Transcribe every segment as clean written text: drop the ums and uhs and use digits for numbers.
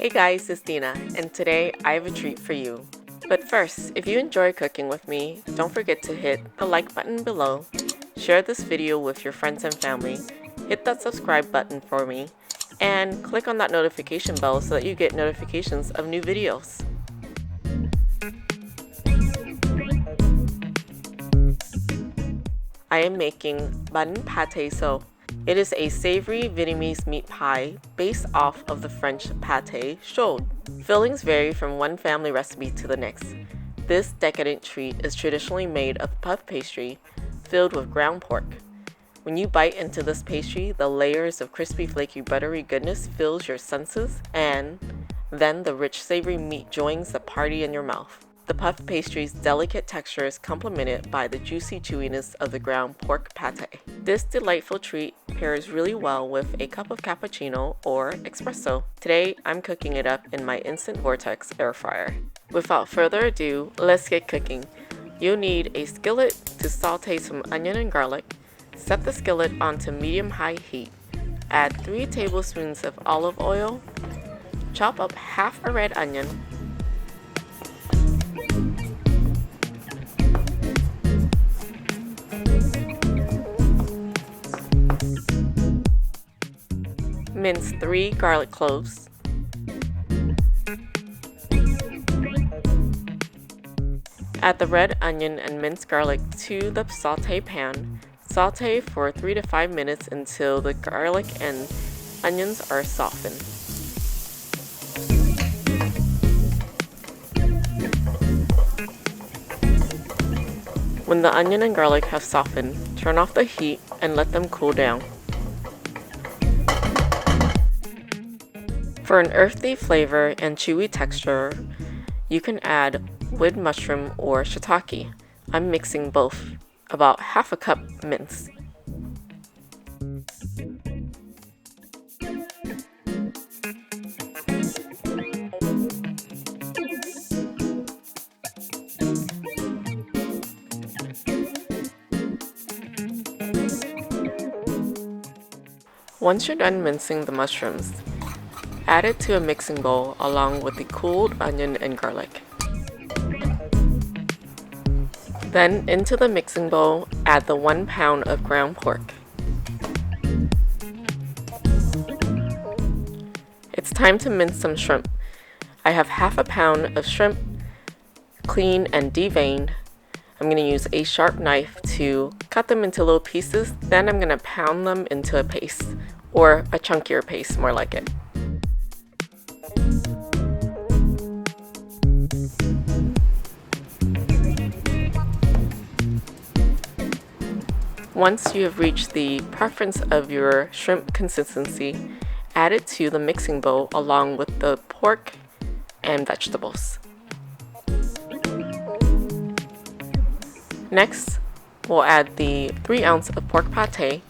Hey guys, it's Deana, and today I have a treat for you. But first, if you enjoy cooking with me, don't forget to hit the like button below, share this video with your friends and family, hit that subscribe button for me, and click on that notification bell so that you get notifications of new videos. I am making Bánh Patê Sô. It is a savory Vietnamese meat pie based off of the French Pâté Chaud. Fillings vary from one family recipe to the next. This decadent treat is traditionally made of puff pastry filled with ground pork. When you bite into this pastry, the layers of crispy, flaky, buttery goodness fills your senses, and then the rich, savory meat joins the party in your mouth. The puff pastry's delicate texture is complemented by the juicy chewiness of the ground pork pate. This delightful treat pairs really well with a cup of cappuccino or espresso. Today, I'm cooking it up in my Instant Vortex air fryer. Without further ado, let's get cooking. You'll need a skillet to saute some onion and garlic. Set the skillet onto medium-high heat. Add 3 tablespoons of olive oil. Chop up half a red onion. Mince 3 garlic cloves. Add the red onion and minced garlic to the sauté pan. Sauté for 3 to 5 minutes until the garlic and onions are softened. When the onion and garlic have softened, turn off the heat and let them cool down. For an earthy flavor and chewy texture, you can add wood mushroom or shiitake. I'm mixing both, about half a cup minced. Once you're done mincing the mushrooms, add it to a mixing bowl along with the cooled onion and garlic. Then into the mixing bowl, add the 1 pound of ground pork. It's time to mince some shrimp. I have half a pound of shrimp, cleaned and deveined. I'm going to use a sharp knife to cut them into little pieces. Then I'm going to pound them into a paste, or a chunkier paste, more like it. Once you have reached the preference of your shrimp consistency, add it to the mixing bowl along with the pork and vegetables. Next, we'll add the 3 ounce of pork pate.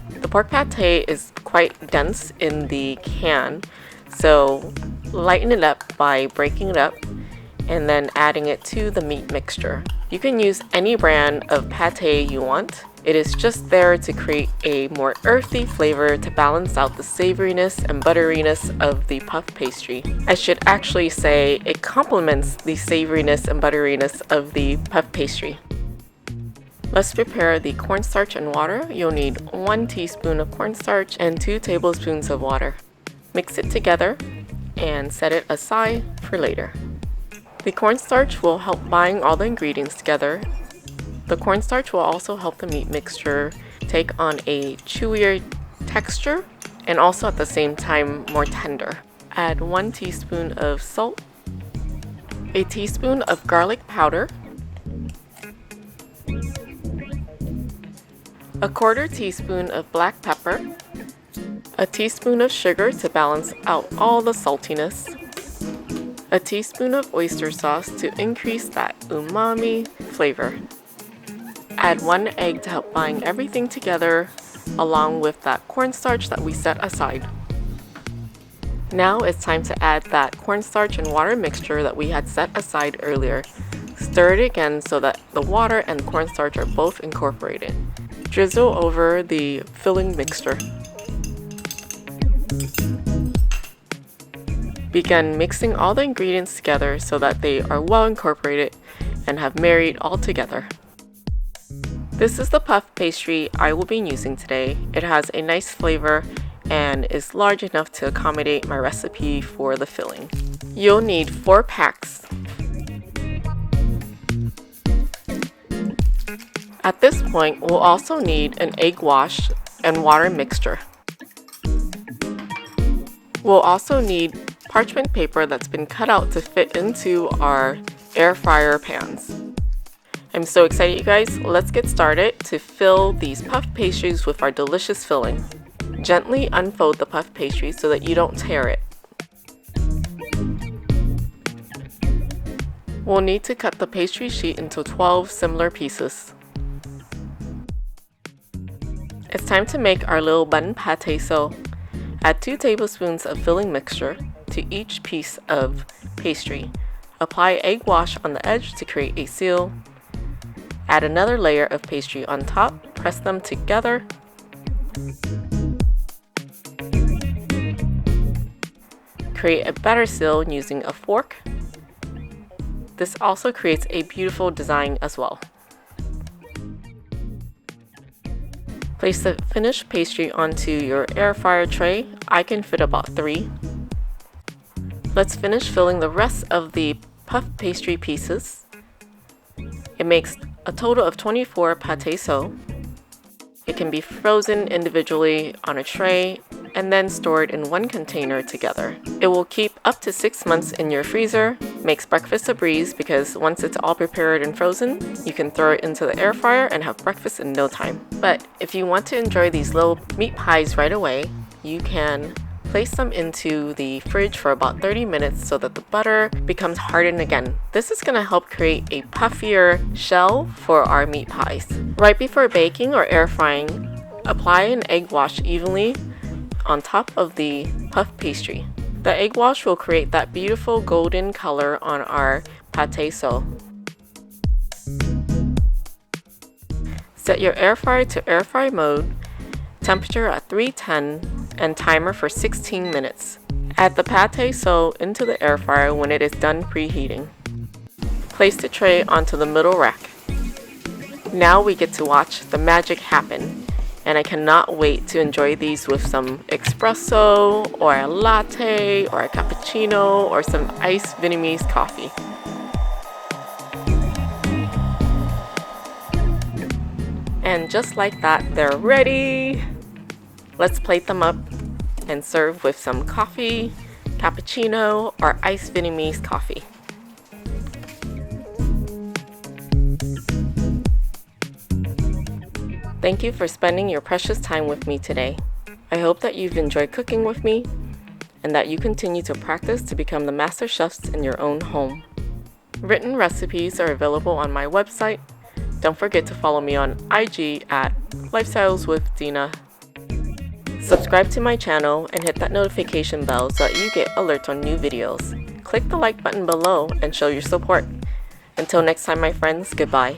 The pork pate is quite dense in the can, so lighten it up by breaking it up and then adding it to the meat mixture. You can use any brand of pate you want. It is just there to create a more earthy flavor to balance out the savoriness and butteriness of the puff pastry. I should actually say it complements the savoriness and butteriness of the puff pastry. Let's prepare the cornstarch and water. You'll need 1 teaspoon of cornstarch and 2 tablespoons of water. Mix it together and set it aside for later. The cornstarch will help bind all the ingredients together. The cornstarch will also help the meat mixture take on a chewier texture and also at the same time more tender. Add 1 teaspoon of salt, a teaspoon of garlic powder, a 1/4 teaspoon of black pepper, a teaspoon of sugar to balance out all the saltiness, a teaspoon of oyster sauce to increase that umami flavor. Add 1 egg to help bind everything together along with that cornstarch that we set aside. Now it's time to add that cornstarch and water mixture that we had set aside earlier. Stir it again so that the water and cornstarch are both incorporated. Drizzle over the filling mixture. Begin mixing all the ingredients together so that they are well incorporated and have married all together. This is the puff pastry I will be using today. It has a nice flavor and is large enough to accommodate my recipe for the filling. You'll need 4 packs. At this point, we'll also need an egg wash and water mixture. We'll also need parchment paper that's been cut out to fit into our air fryer pans. I'm so excited, you guys. Let's get started to fill these puff pastries with our delicious filling. Gently unfold the puff pastry so that you don't tear it. We'll need to cut the pastry sheet into 12 similar pieces. It's time to make our little Bánh Patê Sô. Add 2 tablespoons of filling mixture to each piece of pastry. Apply egg wash on the edge to create a seal. Add another layer of pastry on top. Press them together. Create a better seal using a fork. This also creates a beautiful design as well. Place the finished pastry onto your air fryer tray. I can fit about 3. Let's finish filling the rest of the puff pastry pieces. It makes a total of 24 pâté sô. It can be frozen individually on a tray and then stored in one container together. It will keep up to 6 months in your freezer. Makes breakfast a breeze because once it's all prepared and frozen, you can throw it into the air fryer and have breakfast in no time. But if you want to enjoy these little meat pies right away, you can place them into the fridge for about 30 minutes so that the butter becomes hardened again. This is going to help create a puffier shell for our meat pies. Right before baking or air frying, apply an egg wash evenly on top of the puff pastry. The egg wash will create that beautiful golden color on our pâté sô. Set your air fryer to air fry mode, temperature at 310, and timer for 16 minutes. Add the pâté sô into the air fryer when it is done preheating. Place the tray onto the middle rack. Now we get to watch the magic happen. And I cannot wait to enjoy these with some espresso, or a latte, or a cappuccino, or some iced Vietnamese coffee. And just like that, they're ready! Let's plate them up and serve with some coffee, cappuccino, or iced Vietnamese coffee. Thank you for spending your precious time with me today. I hope that you've enjoyed cooking with me and that you continue to practice to become the master chefs in your own home. Written recipes are available on my website. Don't forget to follow me on IG at Lifestyles with Deana. Subscribe to my channel and hit that notification bell so that you get alerts on new videos. Click the like button below and show your support. Until next time, my friends, goodbye.